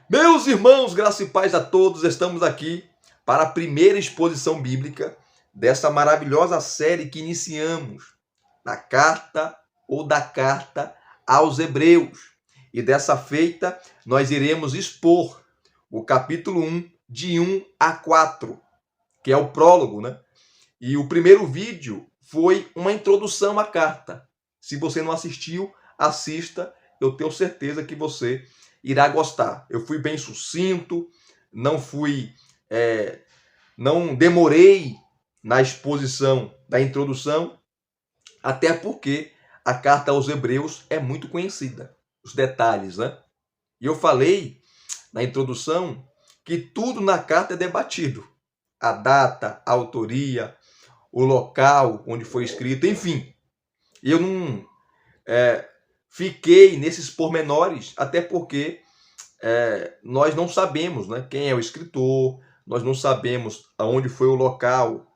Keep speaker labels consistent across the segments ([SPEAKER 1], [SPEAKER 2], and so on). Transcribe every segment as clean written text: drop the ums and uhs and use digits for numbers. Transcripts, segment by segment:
[SPEAKER 1] Meus irmãos, graça e paz a todos, estamos aqui para a primeira exposição bíblica dessa maravilhosa série que iniciamos na carta ou da carta aos Hebreus. E dessa feita nós iremos expor o capítulo 1, de 1 a 4, que é o prólogo, né? E o primeiro vídeo foi uma introdução à carta. Se você não assistiu, assista, eu tenho certeza que você irá gostar. Eu fui bem sucinto, não demorei na exposição da introdução, até porque a carta aos Hebreus é muito conhecida, os detalhes, né? E eu falei na introdução que tudo na carta é debatido. A data, a autoria, o local onde foi escrito, enfim. Eu não fiquei nesses pormenores, até porque nós não sabemos, né, quem é o escritor, nós não sabemos aonde foi o local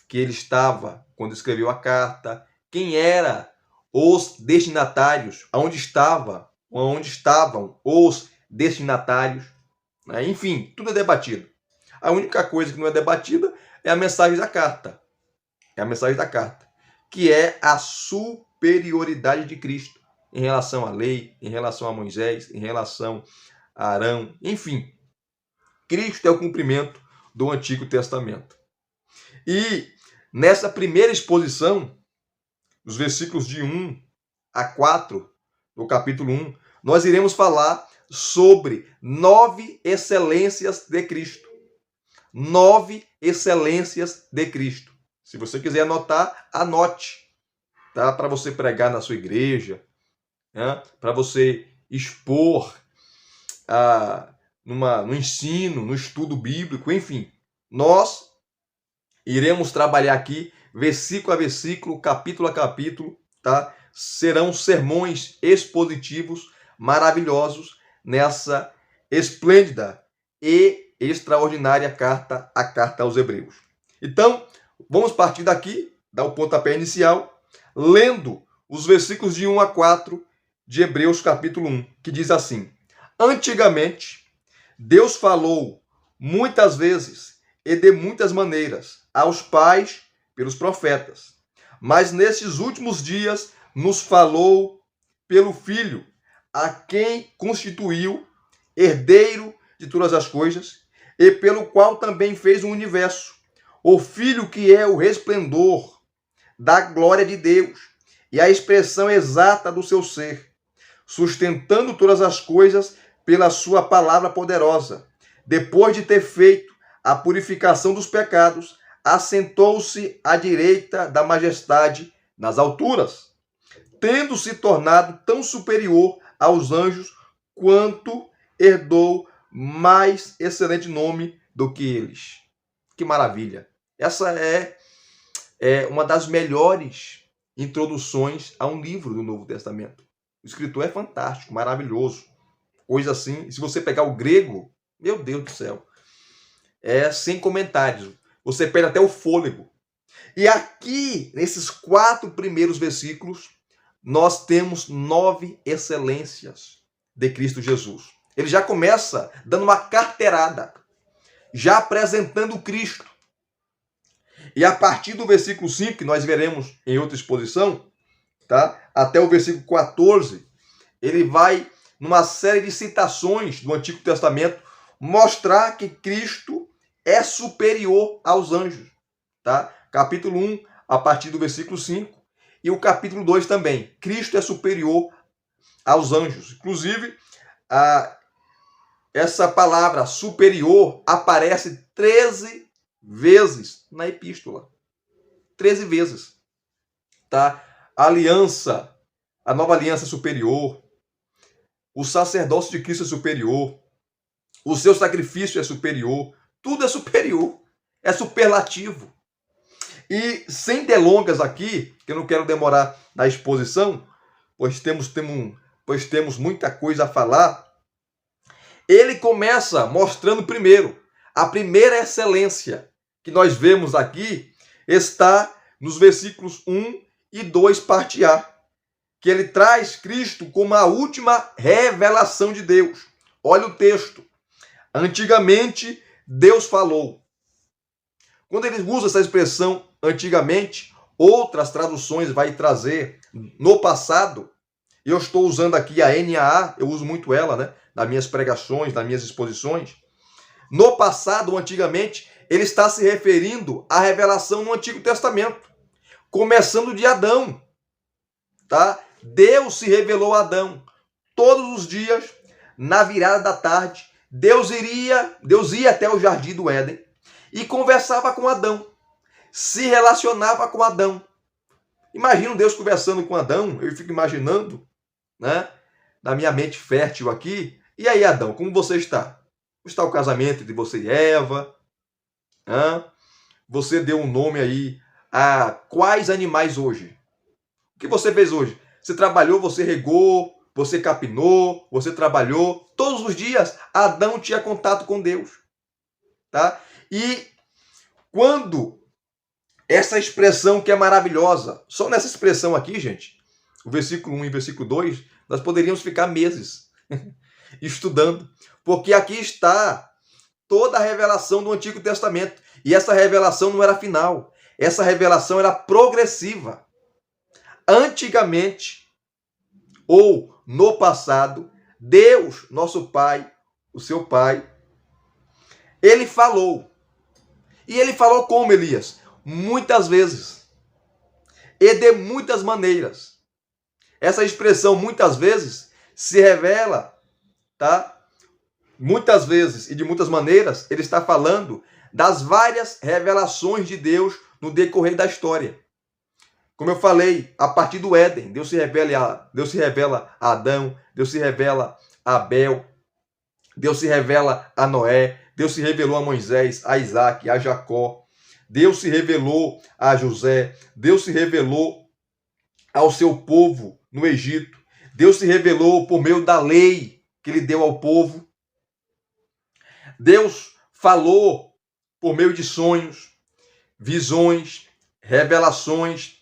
[SPEAKER 1] que ele estava quando escreveu a carta, quem eram os destinatários, aonde estavam os destinatários, né? Enfim, tudo é debatido. A única coisa que não é debatida é a mensagem da carta. É a mensagem da carta, que é a superioridade de Cristo em relação à lei, em relação a Moisés, em relação a Arão, enfim. Cristo é o cumprimento do Antigo Testamento. E nessa primeira exposição, os versículos de 1 a 4 do capítulo 1, nós iremos falar sobre 9 excelências de Cristo. 9 excelências de Cristo. Se você quiser anotar, anote, tá? Para você pregar na sua igreja, né? Para você expor no ensino, no estudo bíblico, enfim. Nós iremos trabalhar aqui, versículo a versículo, capítulo a capítulo, tá? Serão sermões expositivos maravilhosos nessa esplêndida e extraordinária carta, a carta aos Hebreus. Então, vamos partir daqui, dar o pontapé inicial, lendo os versículos de 1 a 4 de Hebreus capítulo 1, que diz assim: Antigamente, Deus falou muitas vezes e de muitas maneiras aos pais pelos profetas, mas nesses últimos dias nos falou pelo Filho, a quem constituiu herdeiro de todas as coisas e pelo qual também fez o universo. O Filho que é o resplendor da glória de Deus e a expressão exata do seu ser, sustentando todas as coisas pela sua palavra poderosa. Depois de ter feito a purificação dos pecados, assentou-se à direita da majestade nas alturas, tendo se tornado tão superior aos anjos quanto herdou mais excelente nome do que eles. Que maravilha! Essa é uma das melhores introduções a um livro do Novo Testamento. O escritor é fantástico, maravilhoso. Coisa assim, se você pegar o grego, meu Deus do céu, é sem comentários. Você perde até o fôlego. E aqui, nesses 4 primeiros versículos, nós temos 9 excelências de Cristo Jesus. Ele já começa dando uma carteirada, já apresentando Cristo. E a partir do versículo 5, que nós veremos em outra exposição, tá? Até o versículo 14, ele vai, numa série de citações do Antigo Testamento, mostrar que Cristo é superior aos anjos. Tá? Capítulo 1, a partir do versículo 5, e o capítulo 2 também. Cristo é superior aos anjos. Inclusive, essa palavra superior aparece 13 vezes na epístola. 13 vezes. Tá? A aliança, a nova aliança é superior. O sacerdócio de Cristo é superior. O seu sacrifício é superior. Tudo é superior. É superlativo. E sem delongas aqui, que eu não quero demorar na exposição, pois temos muita coisa a falar, ele começa mostrando primeiro, a primeira excelência que nós vemos aqui está nos versículos 1 e 2, parte A, que ele traz Cristo como a última revelação de Deus. Olha o texto, Antigamente, Deus falou. Quando ele usa essa expressão antigamente, outras traduções vai trazer no passado. Eu estou usando aqui a NAA, eu uso muito ela, né? Nas minhas pregações, nas minhas exposições. No passado, antigamente, ele está se referindo à revelação no Antigo Testamento, começando de Adão, tá? Deus se revelou a Adão todos os dias, na virada da tarde. Deus ia até o jardim do Éden e conversava com Adão, se relacionava com Adão. Imagina Deus conversando com Adão, eu fico imaginando, né? Na minha mente fértil aqui. E aí, Adão, como você está? Como está o casamento de você e Eva? Você deu um nome aí a quais animais hoje? O que você fez hoje? Você trabalhou, você regou, você capinou, você trabalhou. Todos os dias, Adão tinha contato com Deus. Tá? E quando essa expressão que é maravilhosa, só nessa expressão aqui, gente, o versículo 1 e versículo 2, nós poderíamos ficar meses estudando, porque aqui está toda a revelação do Antigo Testamento. E essa revelação não era final, essa revelação era progressiva. Antigamente, ou no passado, Deus, nosso Pai, o seu Pai, ele falou. E ele falou como, Elias? Muitas vezes. E de muitas maneiras. Essa expressão muitas vezes se revela, tá? Muitas vezes e de muitas maneiras, ele está falando das várias revelações de Deus no decorrer da história. Como eu falei, a partir do Éden, Deus se revela a Adão, Deus se revela a Abel, Deus se revela a Noé, Deus se revelou a Moisés, a Isaac, a Jacó, Deus se revelou a José, Deus se revelou ao seu povo no Egito, Deus se revelou por meio da lei que ele deu ao povo, Deus falou por meio de sonhos, visões, revelações.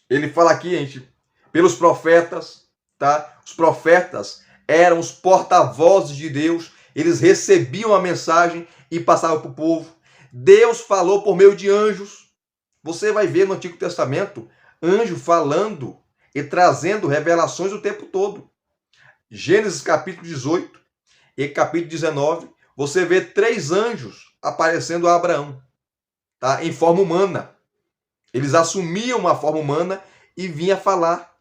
[SPEAKER 1] Ele fala aqui, gente, pelos profetas, tá? Os profetas eram os porta-vozes de Deus, eles recebiam a mensagem e passavam para o povo. Deus falou por meio de anjos. Você vai ver no Antigo Testamento anjo falando e trazendo revelações o tempo todo. Gênesis capítulo 18 e capítulo 19, você vê 3 anjos aparecendo a Abraão, tá? Em forma humana. Eles assumiam uma forma humana e vinha falar,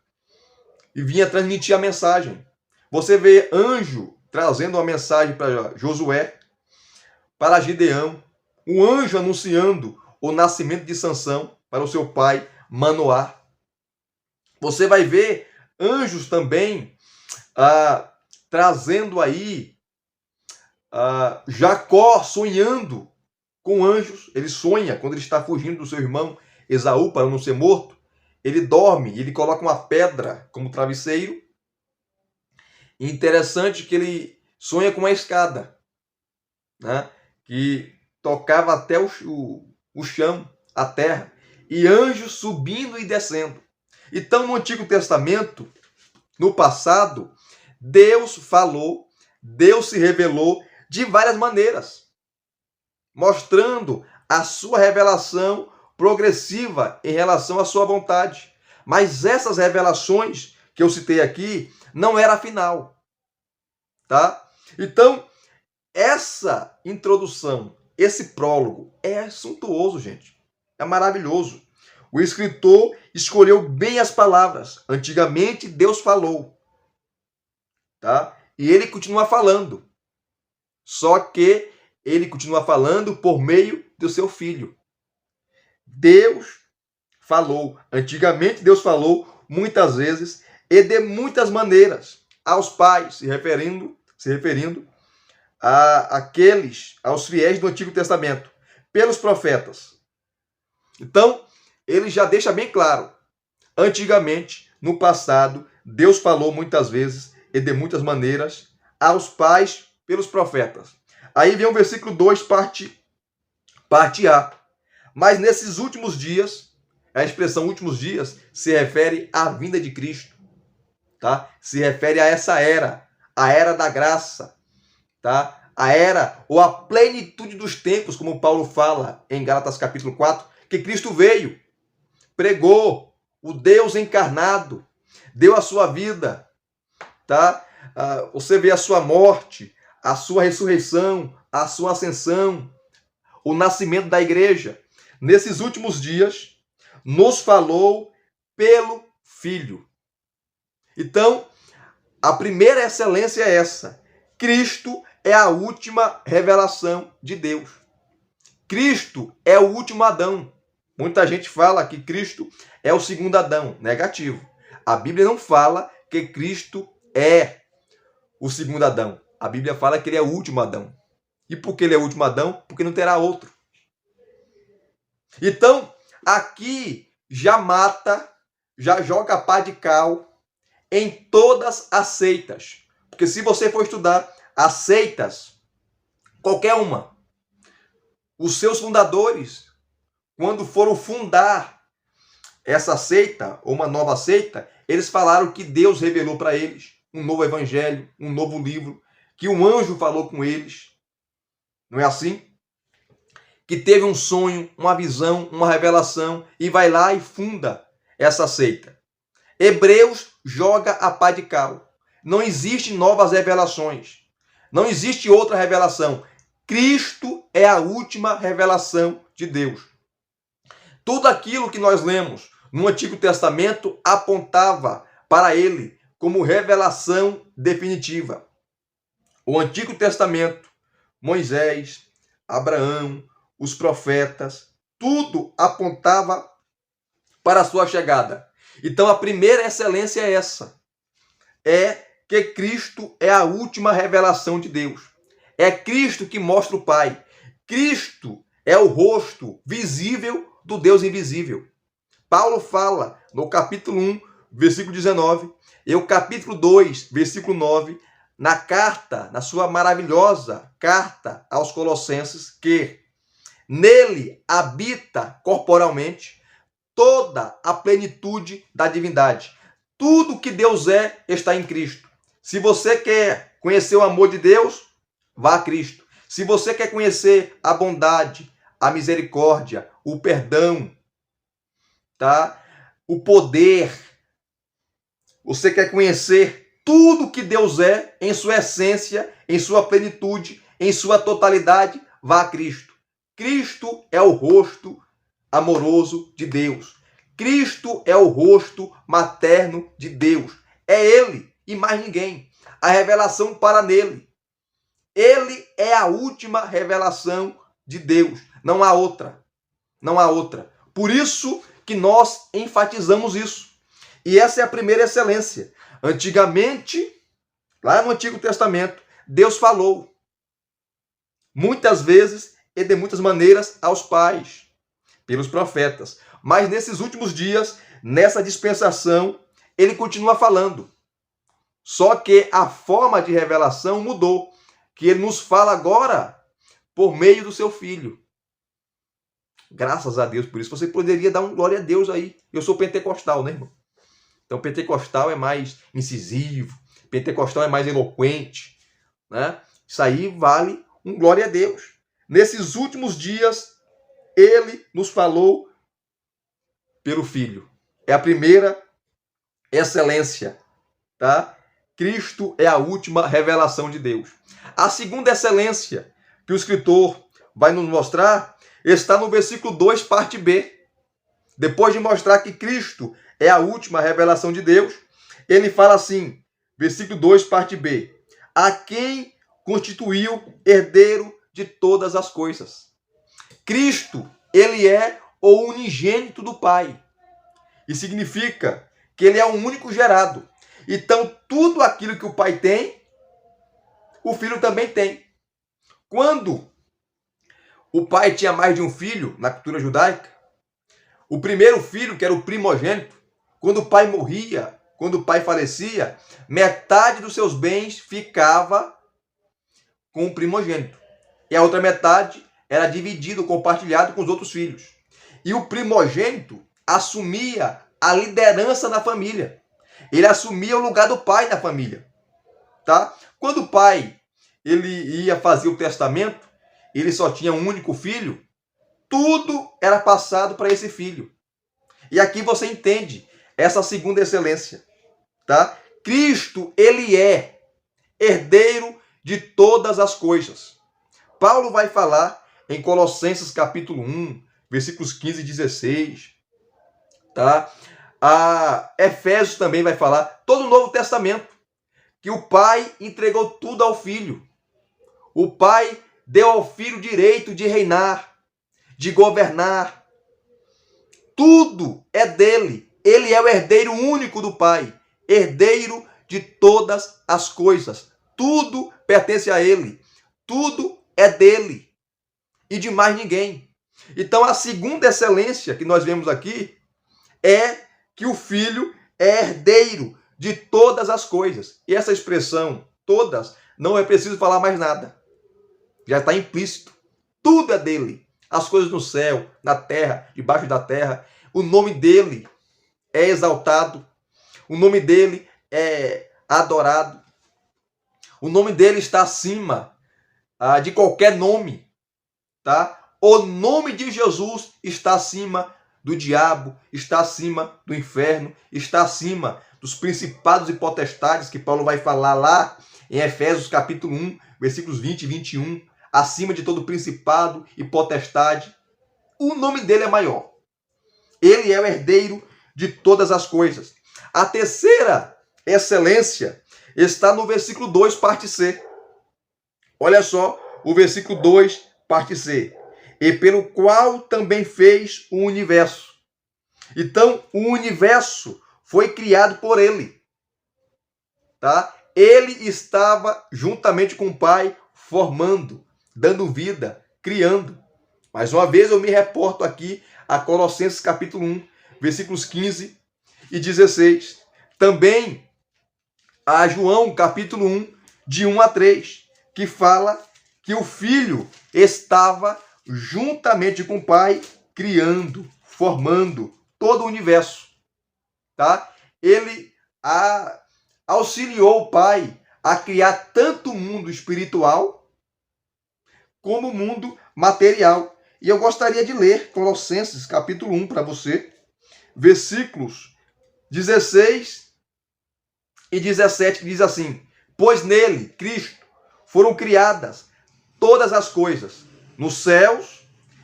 [SPEAKER 1] e vinha transmitir a mensagem. Você vê anjo trazendo uma mensagem para Josué, para Gideão, um anjo anunciando o nascimento de Sansão para o seu pai Manoá. Você vai ver anjos também trazendo aí Jacó sonhando com anjos. Ele sonha quando ele está fugindo do seu irmão Esaú para não ser morto. Ele dorme e ele coloca uma pedra como travesseiro. E interessante que ele sonha com uma escada, né, que tocava até o chão, a terra, e anjos subindo e descendo. Então, no Antigo Testamento, no passado, Deus falou, Deus se revelou de várias maneiras, mostrando a sua revelação progressiva em relação à sua vontade. Mas essas revelações que eu citei aqui não era a final, tá? Então, essa introdução, esse prólogo é suntuoso, gente. É maravilhoso. O escritor escolheu bem as palavras. Antigamente Deus falou, tá? E ele continua falando. Só que ele continua falando por meio do seu filho. Deus falou. Antigamente Deus falou muitas vezes e de muitas maneiras aos pais, se referindo aos fiéis do Antigo Testamento, pelos profetas. Então, ele já deixa bem claro. Antigamente, no passado, Deus falou muitas vezes e de muitas maneiras aos pais pelos profetas. Aí vem o versículo 2, parte A. Mas nesses últimos dias, a expressão últimos dias se refere à vinda de Cristo, tá? Se refere a essa era, a era da graça, tá? a era ou a plenitude dos tempos, como Paulo fala em Gálatas capítulo 4, que Cristo veio, pregou, o Deus encarnado, deu a sua vida, tá? Você vê a sua morte, a sua ressurreição, a sua ascensão, o nascimento da igreja. Nesses últimos dias, nos falou pelo Filho. Então, a primeira excelência é essa. Cristo é a última revelação de Deus. Cristo é o último Adão. Muita gente fala que Cristo é o segundo Adão. Negativo. A Bíblia não fala que Cristo é o segundo Adão. A Bíblia fala que ele é o último Adão. E por que ele é o último Adão? Porque não terá outro. Então, aqui já mata, já joga a pá de cal em todas as seitas. Porque se você for estudar as seitas, qualquer uma, os seus fundadores, quando foram fundar essa seita, ou uma nova seita, eles falaram que Deus revelou para eles um novo evangelho, um novo livro, que um anjo falou com eles. Não é assim? Que teve um sonho, uma visão, uma revelação e vai lá e funda essa seita. Hebreus joga a pá de cal. Não existe novas revelações. Não existe outra revelação. Cristo é a última revelação de Deus. Tudo aquilo que nós lemos no Antigo Testamento apontava para ele como revelação definitiva. O Antigo Testamento, Moisés, Abraão, os profetas, tudo apontava para a sua chegada. Então a primeira excelência é essa. É que Cristo é a última revelação de Deus. É Cristo que mostra o Pai. Cristo é o rosto visível do Deus invisível. Paulo fala no capítulo 1, versículo 19, e o capítulo 2, versículo 9, na carta, na sua maravilhosa carta aos Colossenses, que nele habita corporalmente toda a plenitude da divindade. Tudo que Deus é está em Cristo. Se você quer conhecer o amor de Deus, vá a Cristo. Se você quer conhecer a bondade, a misericórdia, o perdão, tá? O poder, você quer conhecer tudo que Deus é em sua essência, em sua plenitude, em sua totalidade, vá a Cristo. Cristo é o rosto amoroso de Deus. Cristo é o rosto materno de Deus. É Ele e mais ninguém. A revelação para nele. Ele é a última revelação de Deus. Não há outra. Não há outra. Por isso que nós enfatizamos isso. E essa é a primeira excelência. Antigamente, lá no Antigo Testamento, Deus falou muitas vezes e de muitas maneiras aos pais, pelos profetas. Mas nesses últimos dias, nessa dispensação, ele continua falando. Só que a forma de revelação mudou, que ele nos fala agora por meio do seu Filho. Graças a Deus por isso. Você poderia dar um glória a Deus aí. Eu sou pentecostal, né, irmão? Então, pentecostal é mais incisivo, pentecostal é mais eloquente, né? Isso aí vale um glória a Deus. Nesses últimos dias, ele nos falou pelo Filho. É a primeira excelência, tá? Cristo é a última revelação de Deus. A segunda excelência que o escritor vai nos mostrar está no versículo 2, parte B. Depois de mostrar que Cristo é a última revelação de Deus, ele fala assim, versículo 2, parte B. A quem constituiu herdeiro de todas as coisas. Cristo, ele é o unigênito do Pai. E significa que ele é o único gerado. Então, tudo aquilo que o Pai tem, o Filho também tem. Quando o pai tinha mais de um filho, na cultura judaica, o primeiro filho, que era o primogênito, quando o pai morria, quando o pai falecia, metade dos seus bens ficava com o primogênito. E a outra metade era dividido, compartilhado com os outros filhos. E o primogênito assumia a liderança da família. Ele assumia o lugar do pai na família. Tá? Quando o pai ele ia fazer o testamento, ele só tinha um único filho, tudo era passado para esse filho. E aqui você entende essa segunda excelência, tá? Cristo, ele é herdeiro de todas as coisas. Paulo vai falar em Colossenses capítulo 1, versículos 15 e 16, tá? A Efésios também vai falar, todo o Novo Testamento, que o Pai entregou tudo ao Filho. O Pai deu ao Filho o direito de reinar, de governar. Tudo é dele. Ele é o herdeiro único do Pai, herdeiro de todas as coisas. Tudo pertence a ele. Tudo é dele e de mais ninguém. Então, a segunda excelência que nós vemos aqui é que o Filho é herdeiro de todas as coisas. E essa expressão, todas, não é preciso falar mais nada. Já está implícito. Tudo é dele. As coisas no céu, na terra, debaixo da terra. O nome dele é exaltado. O nome dele é adorado. O nome dele está acima de qualquer nome. Tá? O nome de Jesus está acima do diabo, está acima do inferno, está acima dos principados e potestades que Paulo vai falar lá em Efésios capítulo 1, versículos 20 e 21, acima de todo principado e potestade. O nome dele é maior. Ele é o herdeiro de todas as coisas. A terceira excelência está no versículo 2, parte C. Olha só, o versículo 2, parte C. E pelo qual também fez o universo. Então, o universo foi criado por ele. Tá? Ele estava juntamente com o Pai formando, dando vida, criando. Mais uma vez eu me reporto aqui a Colossenses capítulo 1, versículos 15 e 16. Também a João capítulo 1, de 1 a 3, que fala que o Filho estava juntamente com o Pai, criando, formando todo o universo. Tá? Ele auxiliou o Pai a criar tanto o mundo espiritual como o mundo material. E eu gostaria de ler Colossenses capítulo 1 para você, versículos 16 e 17, que diz assim: pois nele, Cristo, foram criadas todas as coisas, nos céus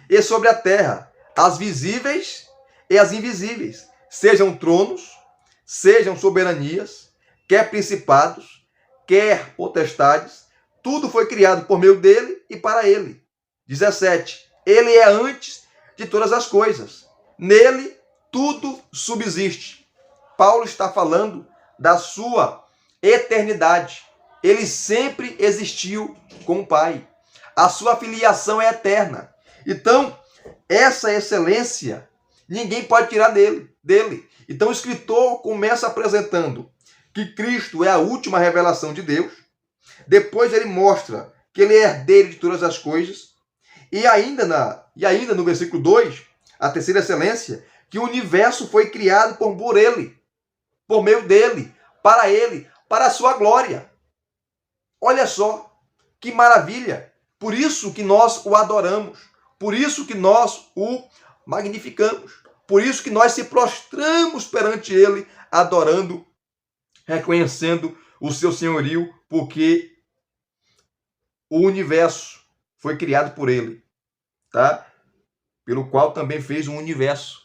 [SPEAKER 1] e sobre a terra, as visíveis e as invisíveis, sejam tronos, sejam soberanias, quer principados, quer potestades, tudo foi criado por meio dele e para ele. 17. Ele é antes de todas as coisas. Nele tudo subsiste. Paulo está falando da sua eternidade. Ele sempre existiu com o Pai. A sua filiação é eterna. Então, essa excelência ninguém pode tirar dele. Então, o escritor começa apresentando que Cristo é a última revelação de Deus. Depois ele mostra que ele é herdeiro de todas as coisas. E ainda no versículo 2, a terceira excelência, que o universo foi criado por ele, por meio dele, para a sua glória. Olha só, que maravilha! Por isso que nós o adoramos, por isso que nós o magnificamos, por isso que nós se prostramos perante ele, adorando, reconhecendo o seu senhorio, porque o universo foi criado por ele, tá? Pelo qual também fez um universo.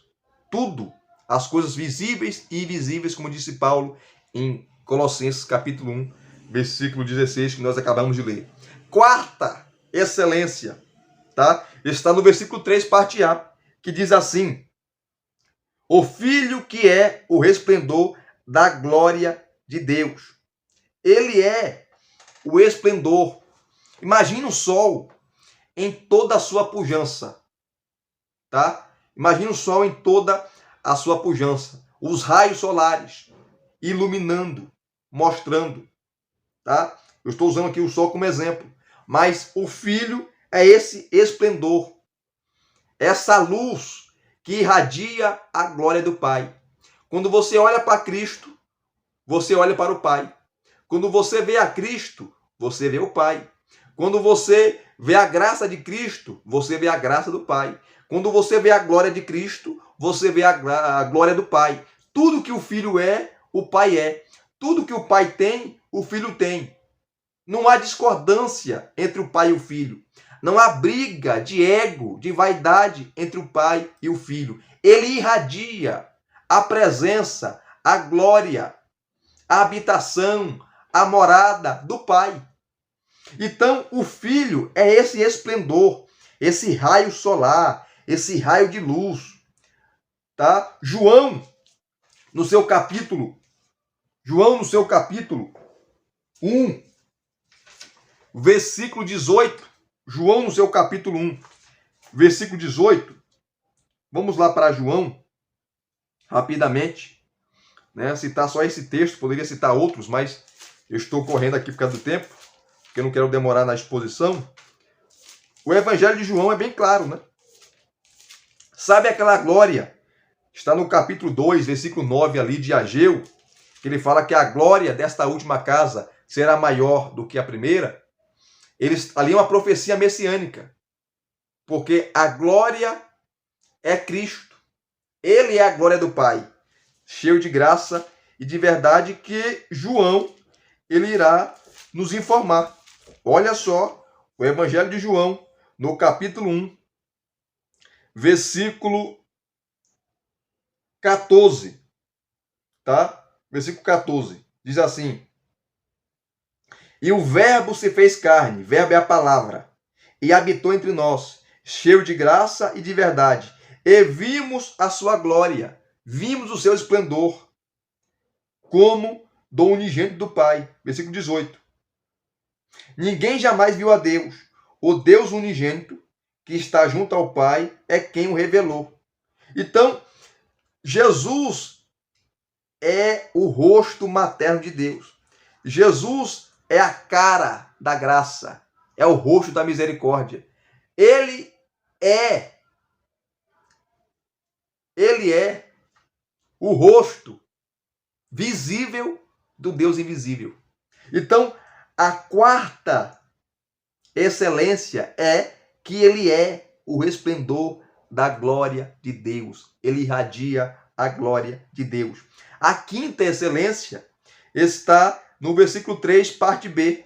[SPEAKER 1] Tudo, as coisas visíveis e invisíveis, como disse Paulo em Colossenses capítulo 1, versículo 16, que nós acabamos de ler. Quarta excelência, tá? Está no versículo 3, parte A, que diz assim: o Filho que é o resplendor da glória de Deus. Ele é o esplendor. Imagina o sol em toda a sua pujança, tá? Imagina o sol em toda a sua pujança. Os raios solares iluminando, mostrando, tá? Eu estou usando aqui o sol como exemplo, mas o Filho é esse esplendor, essa luz que irradia a glória do Pai. Quando você olha para Cristo, você olha para o Pai. Quando você vê a Cristo, você vê o Pai. Quando você vê a graça de Cristo, você vê a graça do Pai. Quando você vê a glória de Cristo, você vê a glória do Pai. Tudo que o Filho é, o Pai é. Tudo que o Pai tem, o Filho tem. Não há discordância entre o Pai e o Filho. Não há briga de ego, de vaidade entre o Pai e o Filho. Ele irradia a presença, a glória, a habitação, a morada do Pai. Então, o Filho é esse esplendor, esse raio solar, esse raio de luz. Tá? João, no seu capítulo 1, versículo 18. João, no seu capítulo 1, versículo 18. Vamos lá para João, rapidamente. Né? Citar só esse texto, poderia citar outros, mas eu estou correndo aqui por causa do tempo, porque eu não quero demorar na exposição. O Evangelho de João é bem claro, né? Sabe aquela glória? Está no capítulo 2, versículo 9 ali de Ageu, que ele fala que a glória desta última casa será maior do que a primeira. Ali é uma profecia messiânica, porque a glória é Cristo. Ele é a glória do Pai, cheio de graça e de verdade, que João ele irá nos informar. Olha só, o Evangelho de João, no capítulo 1, versículo 14, tá? Versículo 14, diz assim: E o Verbo se fez carne, verbo é a palavra, e habitou entre nós, cheio de graça e de verdade. E vimos a sua glória, vimos o seu esplendor, como do unigênito do Pai. Versículo 18. Ninguém jamais viu a Deus. O Deus unigênito, que está junto ao Pai, é quem o revelou. Então, Jesus é o rosto materno de Deus. Jesus é a cara da graça, é o rosto da misericórdia. Ele é o rosto visível do Deus invisível. Então, a quarta excelência é que ele é o resplendor da glória de Deus. Ele irradia a glória de Deus. A quinta excelência está no versículo 3, parte B,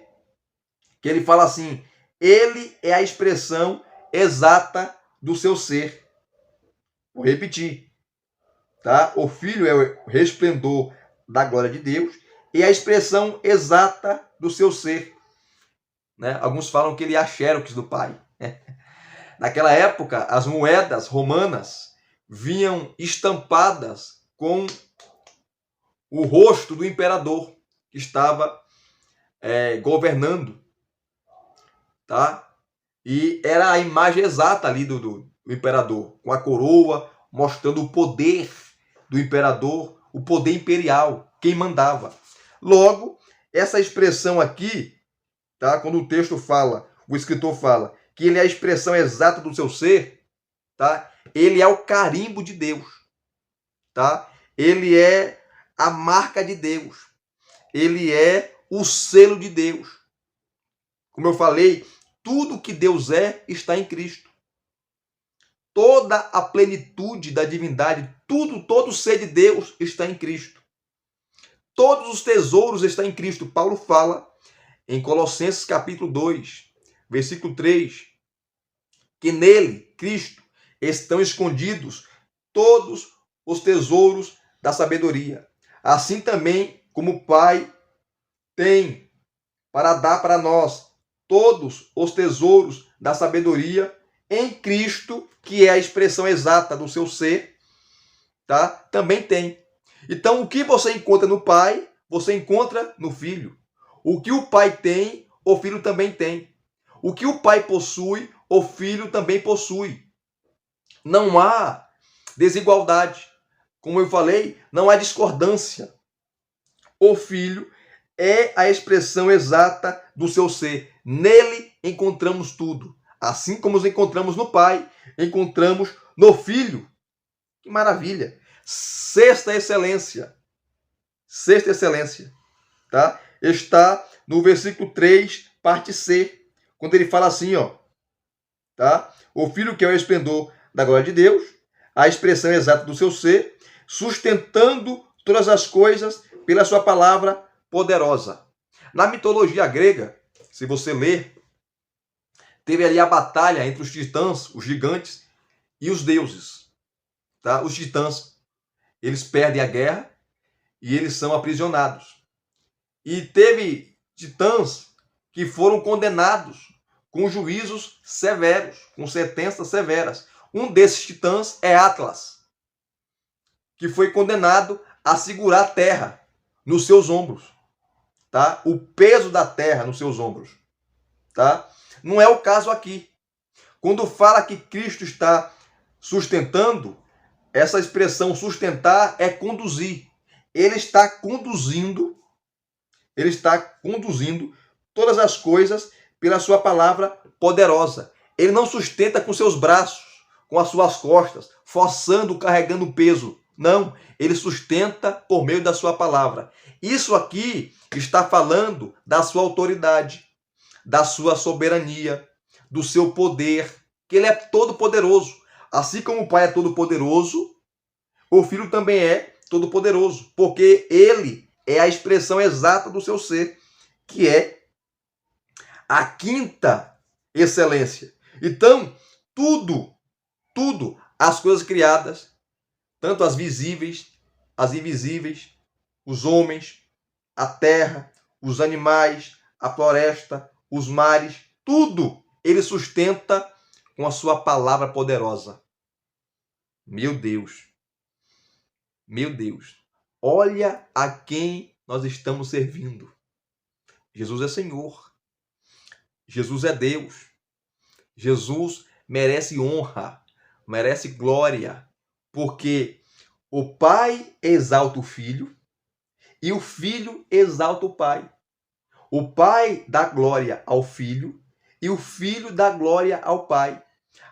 [SPEAKER 1] que ele fala assim: ele é a expressão exata do seu ser. Vou repetir, tá? O Filho é o resplendor da glória de Deus e a expressão exata do seu ser. Né? Alguns falam que ele é a xerox do Pai. Naquela época, as moedas romanas vinham estampadas com o rosto do imperador que estava governando, tá? E era a imagem exata ali do imperador, com a coroa, mostrando o poder do imperador, o poder imperial, quem mandava. Logo, essa expressão aqui, tá? Quando o texto fala, o escritor fala que ele é a expressão exata do seu ser, tá? Ele é o carimbo de Deus, tá? Ele é a marca de Deus. Ele é o selo de Deus. Como eu falei, tudo que Deus é está em Cristo. Toda a plenitude da divindade, todo o ser de Deus está em Cristo. Todos os tesouros estão em Cristo. Paulo fala em Colossenses capítulo 2, versículo 3, que nele, Cristo, estão escondidos todos os tesouros da sabedoria. Assim também como o Pai tem para dar para nós todos os tesouros da sabedoria em Cristo, que é a expressão exata do seu ser, tá? Também tem. Então, o que você encontra no Pai, você encontra no Filho. O que o Pai tem, o Filho também tem. O que o Pai possui, o Filho também possui. Não há desigualdade. Como eu falei, não há discordância. O Filho é a expressão exata do seu ser. Nele encontramos tudo. Assim como nos encontramos no Pai, encontramos no Filho. Que maravilha! Sexta excelência, tá? Está no versículo 3, parte C, quando ele fala assim, ó, tá? O Filho que é o esplendor da glória de Deus, a expressão exata do seu ser, sustentando todas as coisas pela sua palavra poderosa. Na mitologia grega, se você ler, teve ali a batalha entre os titãs, os gigantes, e os deuses. Tá? Os titãs, eles perdem a guerra e eles são aprisionados. E teve titãs que foram condenados com juízos severos, com sentenças severas. Um desses titãs é Atlas, que foi condenado a segurar a terra nos seus ombros. Tá? O peso da terra nos seus ombros. Tá? Não é o caso aqui. Quando fala que Cristo está sustentando, essa expressão sustentar é conduzir. Ele está conduzindo todas as coisas pela sua palavra poderosa. Ele não sustenta com seus braços, com as suas costas, forçando, carregando peso. Não, ele sustenta por meio da sua palavra. Isso aqui está falando da sua autoridade, da sua soberania, do seu poder, que ele é todo poderoso. Assim como o Pai é todo poderoso, o Filho também é todo poderoso, porque ele é a expressão exata do seu ser, que é a quinta excelência. Então, tudo, as coisas criadas, tanto as visíveis, as invisíveis, os homens, a terra, os animais, a floresta, os mares, tudo ele sustenta com a sua palavra poderosa. Meu Deus. Meu Deus. Olha a quem nós estamos servindo. Jesus é Senhor. Jesus é Deus. Jesus merece honra, merece glória, porque o Pai exalta o Filho e o Filho exalta o Pai. O Pai dá glória ao Filho e o Filho dá glória ao Pai.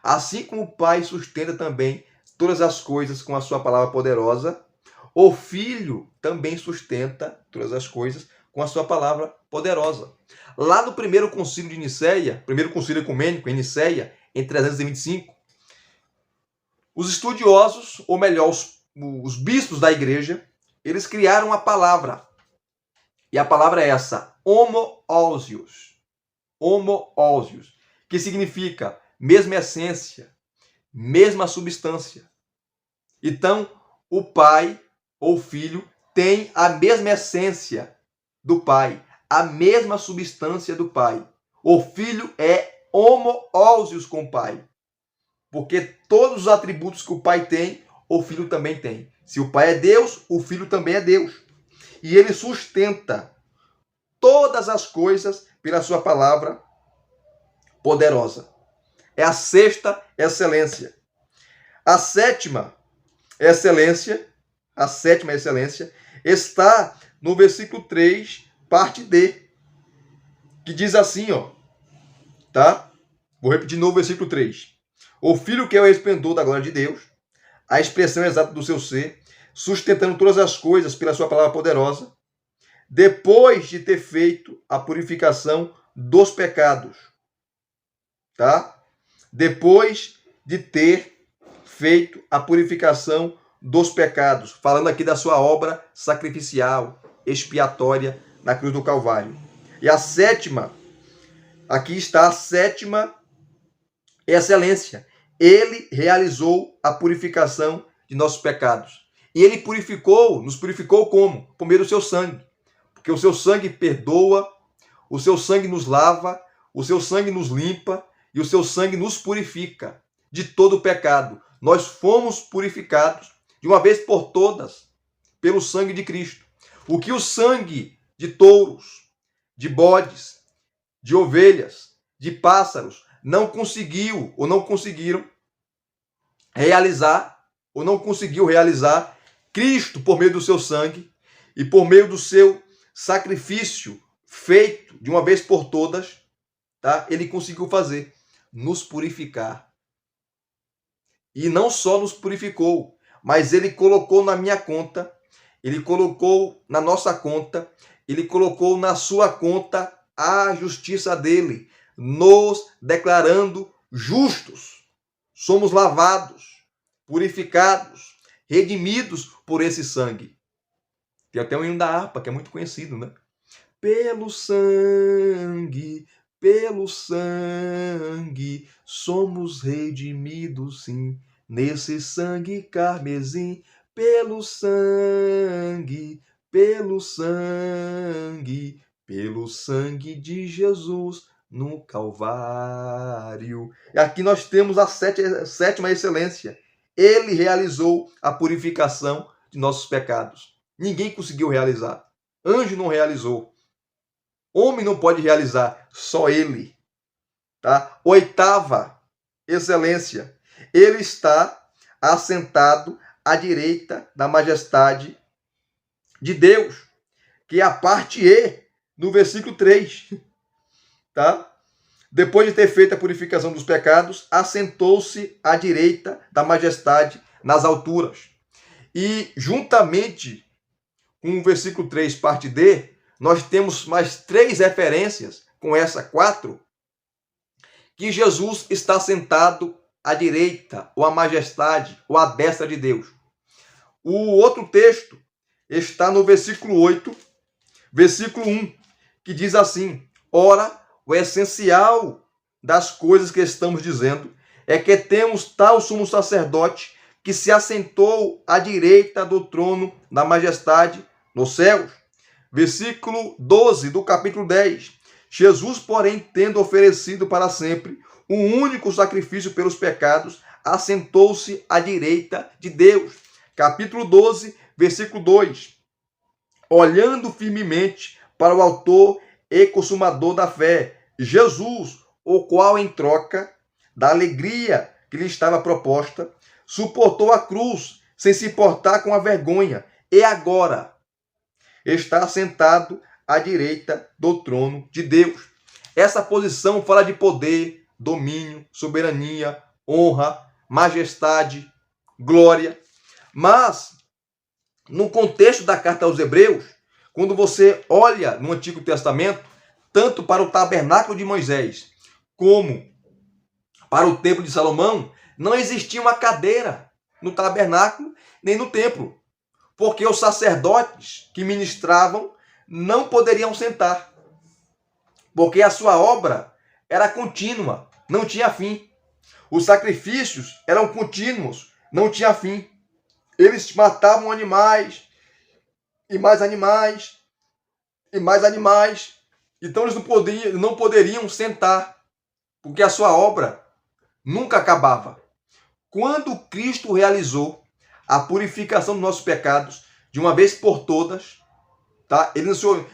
[SPEAKER 1] Assim como o Pai sustenta também todas as coisas com a sua palavra poderosa, o Filho também sustenta todas as coisas com a sua palavra poderosa. Lá no primeiro concílio de Nicéia, primeiro concílio ecumênico em Nicéia, em 325, os estudiosos, ou melhor, os bispos da igreja, eles criaram uma palavra. E a palavra é essa, homoousios. Homoousios, que significa mesma essência, mesma substância. Então, o Pai ou Filho tem a mesma essência do Pai, a mesma substância do Pai. O Filho é homoousios com o Pai, porque todos os atributos que o Pai tem, o Filho também tem. Se o Pai é Deus, o Filho também é Deus. E ele sustenta todas as coisas pela sua palavra poderosa. É a sexta excelência. A sétima excelência está no versículo 3, parte D, que diz assim, ó, tá? Vou repetir de novo o versículo 3. O Filho que é o esplendor da glória de Deus, a expressão exata do seu ser, sustentando todas as coisas pela sua palavra poderosa, depois de ter feito a purificação dos pecados, tá? Depois de ter feito a purificação dos pecados, falando aqui da sua obra sacrificial, expiatória na cruz do Calvário. E a sétima, aqui está a sétima excelência. Ele realizou a purificação de nossos pecados. E ele nos purificou como? Por meio do seu sangue. Porque o seu sangue perdoa, o seu sangue nos lava, o seu sangue nos limpa e o seu sangue nos purifica de todo o pecado. Nós fomos purificados de uma vez por todas pelo sangue de Cristo. O que o sangue de touros, de bodes, de ovelhas, de pássaros não conseguiu ou não conseguiram realizar, ou não conseguiu realizar, Cristo, por meio do seu sangue e por meio do seu sacrifício feito de uma vez por todas, tá? Ele conseguiu fazer, nos purificar. E não só nos purificou, mas ele colocou na minha conta, ele colocou na nossa conta, ele colocou na sua conta a justiça dele, nos declarando justos. Somos lavados, purificados, redimidos por esse sangue. Tem até um hino da harpa que é muito conhecido, né? Pelo sangue, somos redimidos, sim, nesse sangue carmesim, pelo sangue de Jesus no Calvário. E aqui nós temos a sétima excelência. Ele realizou a purificação de nossos pecados. Ninguém conseguiu realizar. Anjo não realizou. Homem não pode realizar, só ele. Tá? Oitava excelência. Ele está assentado à direita da majestade de Deus, que é a parte E, no versículo 3. Tá? Depois de ter feito a purificação dos pecados, assentou-se à direita da majestade nas alturas. E juntamente com o versículo 3, parte D, nós temos mais 3 referências, com essa 4, que Jesus está sentado à direita, ou à majestade, ou à destra de Deus. O outro texto está no versículo 8, versículo 1, que diz assim: ora, o essencial das coisas que estamos dizendo é que temos tal sumo sacerdote que se assentou à direita do trono da majestade nos céus. Versículo 12 do capítulo 10. Jesus, porém, tendo oferecido para sempre um único sacrifício pelos pecados, assentou-se à direita de Deus. Capítulo 12, versículo 2. Olhando firmemente para o autor e consumador da fé, Jesus, o qual, em troca da alegria que lhe estava proposta, suportou a cruz, sem se importar com a vergonha, e agora está sentado à direita do trono de Deus. Essa posição fala de poder, domínio, soberania, honra, majestade, glória. Mas, no contexto da carta aos Hebreus, quando você olha no Antigo Testamento, tanto para o tabernáculo de Moisés, como para o templo de Salomão, não existia uma cadeira no tabernáculo nem no templo, porque os sacerdotes que ministravam não poderiam sentar, porque a sua obra era contínua, não tinha fim. Os sacrifícios eram contínuos, não tinha fim. Eles matavam animais, e mais animais, e mais animais. Então eles não poderiam sentar, porque a sua obra nunca acabava. Quando Cristo realizou a purificação dos nossos pecados, de uma vez por todas, tá? Ele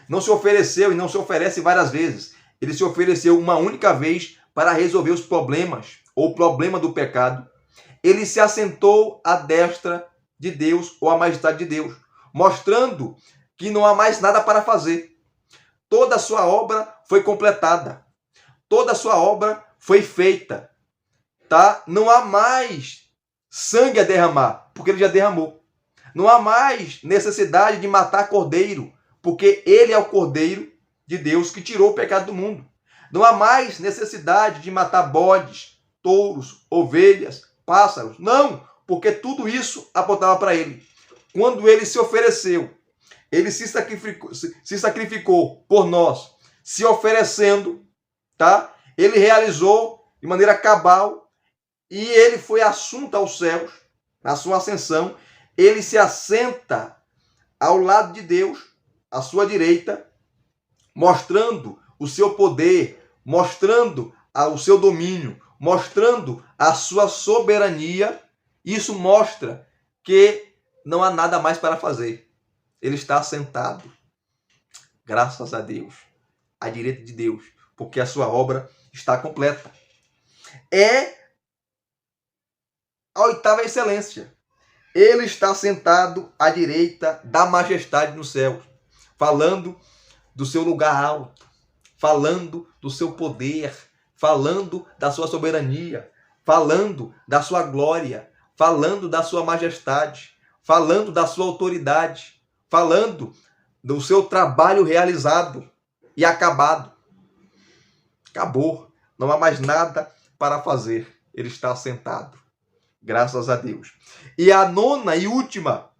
[SPEAKER 1] não se ofereceu e não se oferece várias vezes. Ele se ofereceu uma única vez para resolver os problemas, ou o problema do pecado. Ele se assentou à destra de Deus, ou à majestade de Deus, mostrando que não há mais nada para fazer. Toda a sua obra foi completada. Toda a sua obra foi feita. Tá? Não há mais sangue a derramar, porque ele já derramou. Não há mais necessidade de matar cordeiro, porque ele é o cordeiro de Deus que tirou o pecado do mundo. Não há mais necessidade de matar bodes, touros, ovelhas, pássaros. Não, porque tudo isso apontava para ele. Quando ele se ofereceu, ele se sacrificou por nós, se oferecendo, tá? Ele realizou de maneira cabal e ele foi assunto aos céus, na sua ascensão. Ele se assenta ao lado de Deus, à sua direita, mostrando o seu poder, mostrando o seu domínio, mostrando a sua soberania. Isso mostra que não há nada mais para fazer. Ele está assentado, graças a Deus, à direita de Deus, porque a sua obra está completa. É a oitava excelência. Ele está sentado à direita da majestade nos céus, falando do seu lugar alto, falando do seu poder, falando da sua soberania, falando da sua glória, falando da sua majestade, falando da sua autoridade, falando do seu trabalho realizado e acabado. Acabou. não há mais nada para fazer. Ele está sentado. Graças a Deus. E a nona e última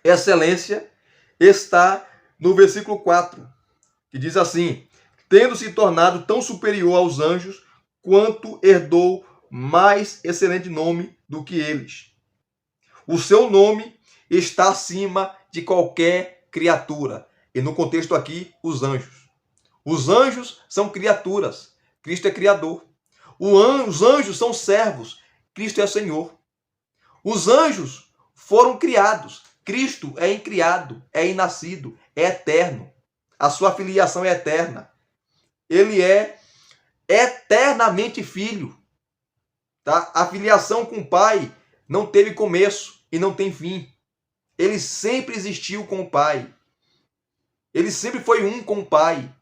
[SPEAKER 1] excelência está no versículo 4, que diz assim: tendo se tornado tão superior aos anjos, quanto herdou mais excelente nome do que eles. O seu nome está acima de qualquer criatura. E no contexto aqui, os anjos. Os anjos são criaturas. Cristo é criador. Os anjos são servos. Cristo é Senhor. Os anjos foram criados. Cristo é incriado, é inascido, é eterno. A sua filiação é eterna. Ele é eternamente filho. Tá? A filiação com o Pai não teve começo e não tem fim. Ele sempre existiu com o Pai. Ele sempre foi um com o Pai.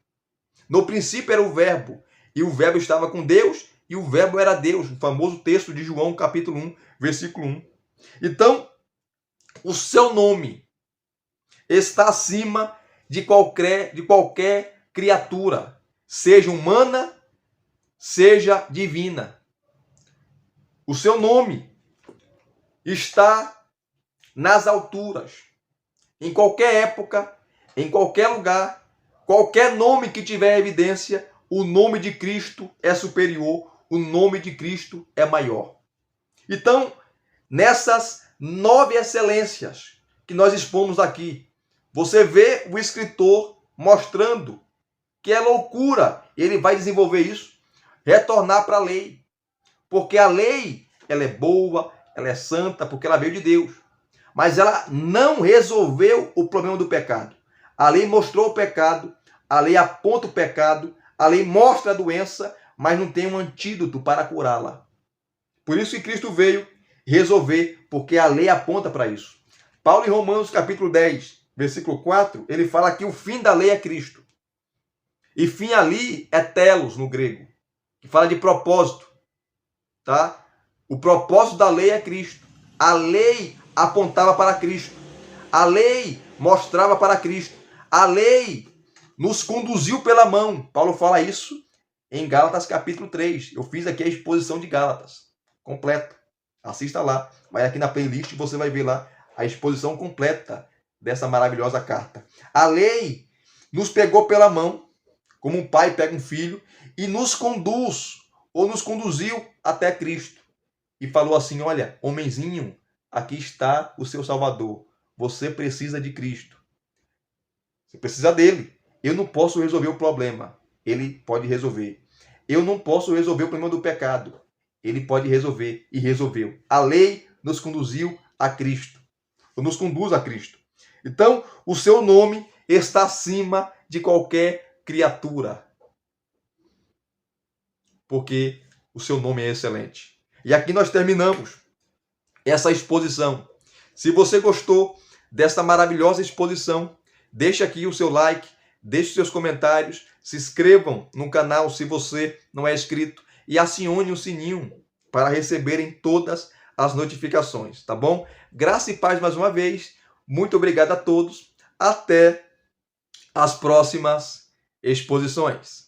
[SPEAKER 1] No princípio era o Verbo, e o Verbo estava com Deus, e o Verbo era Deus. O famoso texto de João, capítulo 1, versículo 1. Então, o seu nome está acima de qualquer criatura, seja humana, seja divina. O seu nome está nas alturas. Em qualquer época, em qualquer lugar, qualquer nome que tiver evidência, o nome de Cristo é superior, o nome de Cristo é maior. Então, nessas 9 excelências que nós expomos aqui, você vê o escritor mostrando que é loucura. Ele vai desenvolver isso, retornar para a lei. Porque a lei, ela é boa, ela é santa, porque ela veio de Deus. Mas ela não resolveu o problema do pecado. A lei mostrou o pecado, a lei aponta o pecado, a lei mostra a doença, mas não tem um antídoto para curá-la. Por isso que Cristo veio resolver, porque a lei aponta para isso. Paulo, em Romanos capítulo 10, versículo 4, ele fala que o fim da lei é Cristo. E fim ali é telos no grego, que fala de propósito. Tá? O propósito da lei é Cristo. A lei apontava para Cristo. A lei mostrava para Cristo. A lei nos conduziu pela mão. Paulo fala isso em Gálatas capítulo 3. Eu fiz aqui a exposição de Gálatas completa. Assista lá. Vai aqui na playlist e você vai ver lá a exposição completa dessa maravilhosa carta. A lei nos pegou pela mão, como um pai pega um filho, e nos conduz, ou nos conduziu até Cristo. E falou assim: olha, homenzinho, aqui está o seu Salvador. Você precisa de Cristo. Você precisa dele. Eu não posso resolver o problema. Ele pode resolver. Eu não posso resolver o problema do pecado. Ele pode resolver. E resolveu. A lei nos conduziu a Cristo. Ou nos conduz a Cristo. Então, o seu nome está acima de qualquer criatura. Porque o seu nome é excelente. E aqui nós terminamos essa exposição. Se você gostou desta maravilhosa exposição, deixe aqui o seu like, deixe os seus comentários, se inscrevam no canal se você não é inscrito e acione o sininho para receberem todas as notificações, tá bom? Graça e paz mais uma vez. Muito obrigado a todos. Até as próximas exposições.